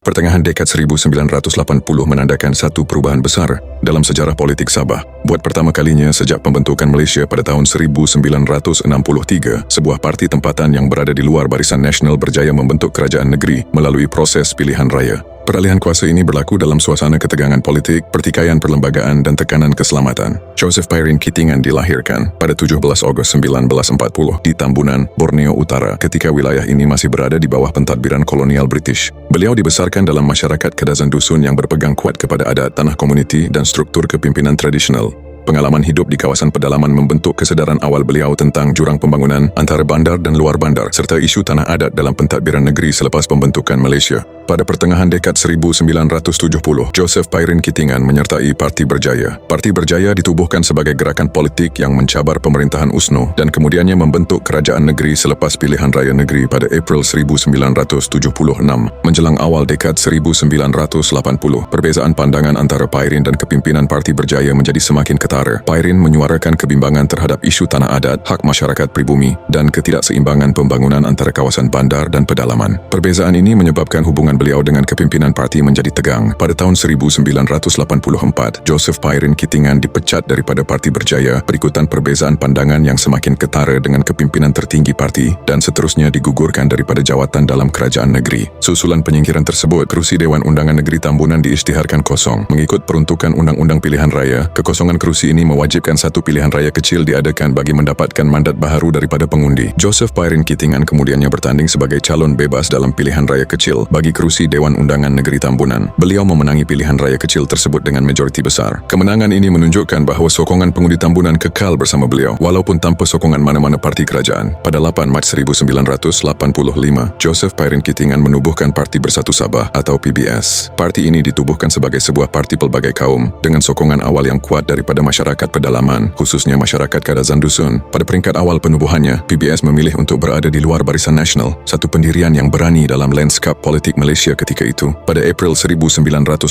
Pertengahan dekad 1980 menandakan satu perubahan besar dalam sejarah politik Sabah. Buat pertama kalinya sejak pembentukan Malaysia pada tahun 1963, sebuah parti tempatan yang berada di luar Barisan Nasional berjaya membentuk kerajaan negeri melalui proses pilihan raya. Peralihan kuasa ini berlaku dalam suasana ketegangan politik, pertikaian perlembagaan dan tekanan keselamatan. Joseph Pairin Kitingan dilahirkan pada 17 Ogos 1940 di Tambunan, Borneo Utara ketika wilayah ini masih berada di bawah pentadbiran kolonial British. Beliau dibesarkan dalam masyarakat Kadazan Dusun yang berpegang kuat kepada adat, tanah komuniti dan struktur kepimpinan tradisional. Pengalaman hidup di kawasan pedalaman membentuk kesedaran awal beliau tentang jurang pembangunan antara bandar dan luar bandar serta isu tanah adat dalam pentadbiran negeri selepas pembentukan Malaysia. Pada pertengahan dekad 1970, Joseph Pairin Kitingan menyertai Parti Berjaya. Parti Berjaya ditubuhkan sebagai gerakan politik yang mencabar pemerintahan USNO dan kemudiannya membentuk kerajaan negeri selepas pilihan raya negeri pada April 1976. Menjelang awal dekad 1980, perbezaan pandangan antara Pairin dan kepimpinan Parti Berjaya menjadi semakin ketar. Pairin menyuarakan kebimbangan terhadap isu tanah adat, hak masyarakat pribumi dan ketidakseimbangan pembangunan antara kawasan bandar dan pedalaman. Perbezaan ini menyebabkan hubungan beliau dengan kepimpinan parti menjadi tegang. Pada tahun 1984, Joseph Pairin Kitingan dipecat daripada Parti Berjaya berikutan perbezaan pandangan yang semakin ketara dengan kepimpinan tertinggi parti dan seterusnya digugurkan daripada jawatan dalam kerajaan negeri. Susulan penyingkiran tersebut, kerusi Dewan Undangan Negeri Tambunan diisytiharkan kosong. Mengikut peruntukan Undang-Undang Pilihan Raya, kekosongan kerusi ini mewajibkan satu pilihan raya kecil diadakan bagi mendapatkan mandat baharu daripada pengundi. Joseph Pairin Kitingan kemudiannya bertanding sebagai calon bebas dalam pilihan raya kecil bagi kerusi Dewan Undangan Negeri Tambunan. Beliau memenangi pilihan raya kecil tersebut dengan majoriti besar. Kemenangan ini menunjukkan bahawa sokongan pengundi Tambunan kekal bersama beliau walaupun tanpa sokongan mana-mana parti kerajaan. Pada 8 Mac 1985, Joseph Pairin Kitingan menubuhkan Parti Bersatu Sabah atau PBS. Parti ini ditubuhkan sebagai sebuah parti pelbagai kaum dengan sokongan awal yang kuat daripada masyarakat pedalaman, khususnya masyarakat Kadazan Dusun. Pada peringkat awal penubuhannya, PBS memilih untuk berada di luar Barisan Nasional, satu pendirian yang berani dalam lanskap politik Malaysia ketika itu. Pada April 1985,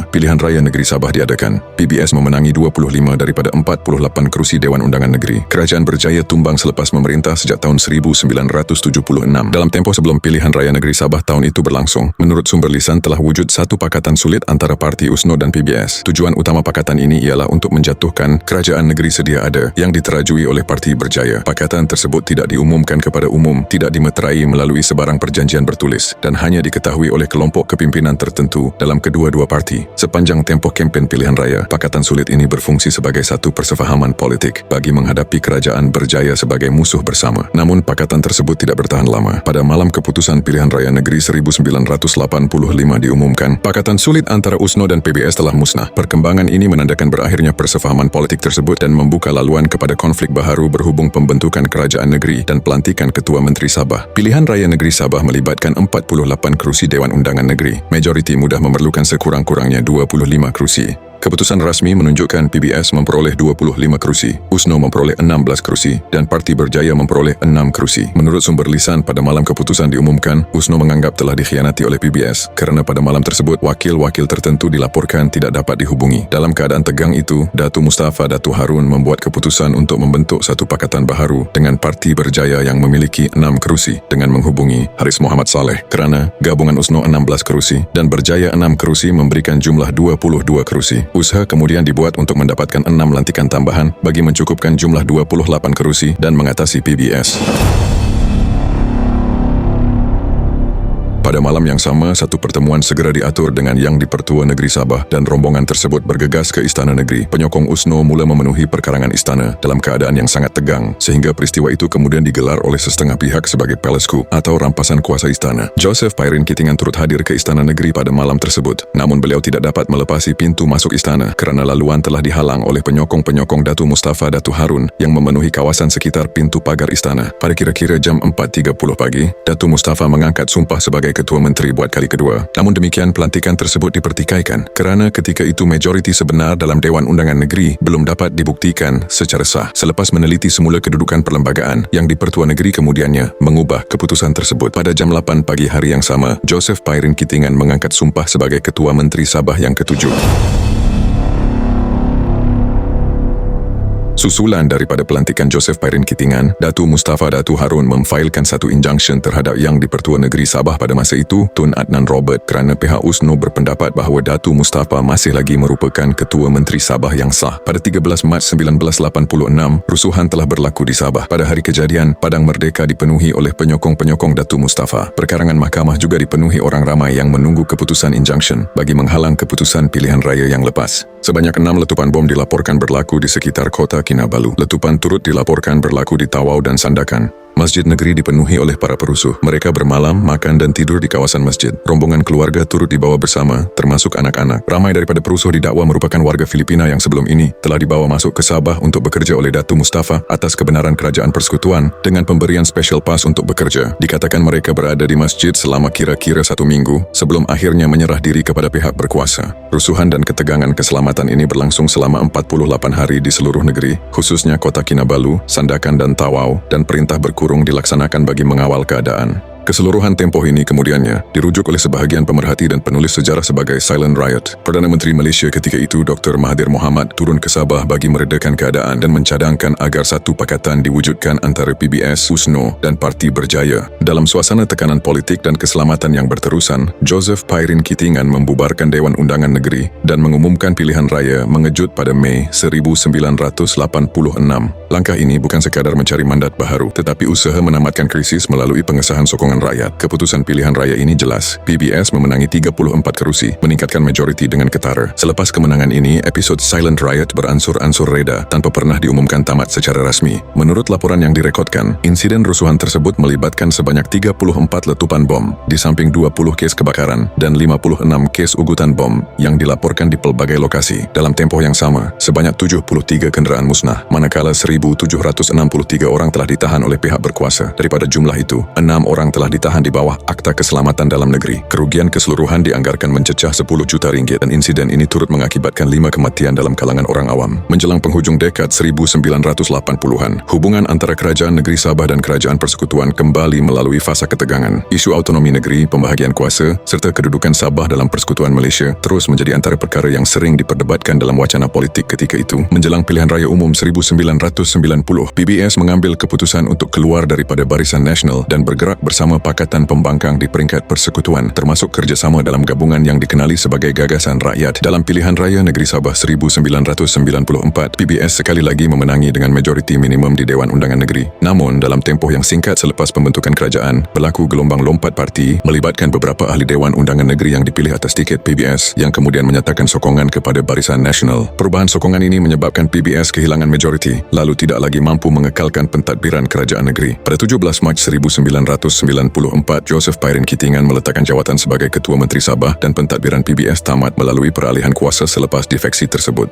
pilihan raya negeri Sabah diadakan. PBS memenangi 25 daripada 48 kerusi Dewan Undangan Negeri. Kerajaan berjaya tumbang selepas memerintah sejak tahun 1976. Dalam tempoh sebelum pilihan raya negeri Sabah tahun itu berlangsung, menurut sumber lisan telah wujud satu pakatan sulit antara Parti USNO dan PBS. Tujuan utama pakatan ini ialah untuk menjatuhkan kerajaan negeri sedia ada yang diterajui oleh Parti Berjaya. Pakatan tersebut tidak diumumkan kepada umum, tidak dimeterai melalui sebarang perjanjian bertulis dan hanya diketahui oleh kelompok kepimpinan tertentu dalam kedua-dua parti. Sepanjang tempoh kempen pilihan raya, pakatan sulit ini berfungsi sebagai satu persefahaman politik bagi menghadapi kerajaan Berjaya sebagai musuh bersama. Namun pakatan tersebut tidak bertahan lama. Pada malam keputusan pilihan raya negeri 1985 diumumkan, pakatan sulit antara USNO dan PBS telah musnah. Perkembangan ini menandakan berakhirnya persefahaman politik tersebut dan membuka laluan kepada konflik baharu berhubung pembentukan kerajaan negeri dan pelantikan Ketua Menteri Sabah. Pilihan raya negeri Sabah melibatkan 48 kerusi Dewan Undangan Negeri. Majoriti mudah memerlukan sekurang-kurangnya 25 kerusi. Keputusan rasmi menunjukkan PBS memperoleh 25 kerusi, USNO memperoleh 16 kerusi dan Parti Berjaya memperoleh 6 kerusi. Menurut sumber lisan, pada malam keputusan diumumkan, USNO menganggap telah dikhianati oleh PBS kerana pada malam tersebut wakil-wakil tertentu dilaporkan tidak dapat dihubungi. Dalam keadaan tegang itu, Datuk Mustafa Datuk Harun membuat keputusan untuk membentuk satu pakatan baharu dengan Parti Berjaya yang memiliki 6 kerusi dengan menghubungi Haris Mohamad Saleh kerana gabungan USNO 16 kerusi dan Berjaya 6 kerusi memberikan jumlah 22 kerusi. Usaha kemudian dibuat untuk mendapatkan 6 lantikan tambahan bagi mencukupkan jumlah 28 kerusi dan mengatasi PBS. Pada malam yang sama, satu pertemuan segera diatur dengan Yang di-Pertua Negeri Sabah dan rombongan tersebut bergegas ke Istana Negeri. Penyokong USNO mula memenuhi perkarangan istana dalam keadaan yang sangat tegang sehingga peristiwa itu kemudian digelar oleh setengah pihak sebagai palace coup atau rampasan kuasa istana. Joseph Pairin Kitingan turut hadir ke Istana Negeri pada malam tersebut. Namun beliau tidak dapat melepasi pintu masuk istana kerana laluan telah dihalang oleh penyokong-penyokong Datuk Mustafa Datuk Harun yang memenuhi kawasan sekitar pintu pagar istana. Pada kira-kira jam 4.30 pagi, Datuk Mustafa mengangkat sumpah sebagai Ketua Menteri buat kali kedua. Namun demikian, pelantikan tersebut dipertikaikan kerana ketika itu majoriti sebenar dalam Dewan Undangan Negeri belum dapat dibuktikan secara sah. Selepas meneliti semula kedudukan perlembagaan, Yang di-Pertua Negeri kemudiannya mengubah keputusan tersebut. Pada jam 8 pagi hari yang sama, Joseph Pairin Kitingan mengangkat sumpah sebagai Ketua Menteri Sabah yang ke-7. Susulan daripada pelantikan Joseph Pairin Kitingan, Datu Mustafa Datu Harun memfailkan satu injunction terhadap Yang di-Pertua Negeri Sabah pada masa itu, Tun Adnan Robert, kerana pihak USNO berpendapat bahawa Datu Mustafa masih lagi merupakan Ketua Menteri Sabah yang sah. Pada 13 Mac 1986, rusuhan telah berlaku di Sabah. Pada hari kejadian, Padang Merdeka dipenuhi oleh penyokong-penyokong Datu Mustafa. Perkarangan mahkamah juga dipenuhi orang ramai yang menunggu keputusan injunction bagi menghalang keputusan pilihan raya yang lepas. Sebanyak 6 letupan bom dilaporkan berlaku di sekitar kota Kinabalu. Letupan turut dilaporkan berlaku di Tawau dan Sandakan. Masjid negeri dipenuhi oleh para perusuh. Mereka bermalam, makan dan tidur di kawasan masjid. Rombongan keluarga turut dibawa bersama, termasuk anak-anak. Ramai daripada perusuh didakwa merupakan warga Filipina yang sebelum ini telah dibawa masuk ke Sabah untuk bekerja oleh Datu Mustafa atas kebenaran kerajaan persekutuan dengan pemberian special pass untuk bekerja. Dikatakan mereka berada di masjid selama kira-kira 1 minggu sebelum akhirnya menyerah diri kepada pihak berkuasa. Rusuhan dan ketegangan keselamatan ini berlangsung selama 48 hari di seluruh negeri, khususnya kota Kinabalu, Sandakan dan Tawau, dan perintah berkurung dilaksanakan bagi mengawal keadaan. Keseluruhan tempoh ini kemudiannya dirujuk oleh sebahagian pemerhati dan penulis sejarah sebagai Silent Riot. Perdana Menteri Malaysia ketika itu Dr. Mahathir Mohamad turun ke Sabah bagi meredakan keadaan dan mencadangkan agar satu pakatan diwujudkan antara PBS, USNO dan Parti Berjaya. Dalam suasana tekanan politik dan keselamatan yang berterusan, Joseph Pairin Kitingan membubarkan Dewan Undangan Negeri dan mengumumkan pilihan raya mengejut pada Mei 1986. Langkah ini bukan sekadar mencari mandat baharu, tetapi usaha menamatkan krisis melalui pengesahan sokongan rakyat. Keputusan pilihan raya ini jelas. PBS memenangi 34 kerusi, meningkatkan majoriti dengan ketara. Selepas kemenangan ini, episod Silent Riot beransur-ansur reda tanpa pernah diumumkan tamat secara rasmi. Menurut laporan yang direkodkan, insiden rusuhan tersebut melibatkan sebanyak 34 letupan bom, di samping 20 kes kebakaran dan 56 kes ugutan bom yang dilaporkan di pelbagai lokasi. Dalam tempoh yang sama, sebanyak 73 kenderaan musnah, manakala 1,763 orang telah ditahan oleh pihak berkuasa. Daripada jumlah itu, 6 orang telah ditahan di bawah Akta Keselamatan Dalam Negeri. Kerugian keseluruhan dianggarkan mencecah 10 juta ringgit dan insiden ini turut mengakibatkan 5 kematian dalam kalangan orang awam. Menjelang penghujung dekad 1980-an, hubungan antara Kerajaan Negeri Sabah dan Kerajaan Persekutuan kembali melalui fasa ketegangan. Isu autonomi negeri, pembahagian kuasa serta kedudukan Sabah dalam Persekutuan Malaysia terus menjadi antara perkara yang sering diperdebatkan dalam wacana politik ketika itu. Menjelang pilihan raya umum 1990, PBS mengambil keputusan untuk keluar daripada Barisan Nasional dan bergerak bersama Pakatan Pembangkang di peringkat persekutuan, termasuk kerjasama dalam gabungan yang dikenali sebagai Gagasan Rakyat. Dalam pilihan raya Negeri Sabah 1994, PBS sekali lagi memenangi dengan majoriti minimum di Dewan Undangan Negeri. Namun, dalam tempoh yang singkat selepas pembentukan kerajaan, berlaku gelombang lompat parti melibatkan beberapa ahli Dewan Undangan Negeri yang dipilih atas tiket PBS yang kemudian menyatakan sokongan kepada Barisan Nasional. Perubahan sokongan ini menyebabkan PBS kehilangan majoriti, lalu tidak lagi mampu mengekalkan pentadbiran kerajaan negeri. Pada 17 Mac 1994, Joseph Pairin Kitingan meletakkan jawatan sebagai Ketua Menteri Sabah dan pentadbiran PBS tamat melalui peralihan kuasa selepas defeksi tersebut.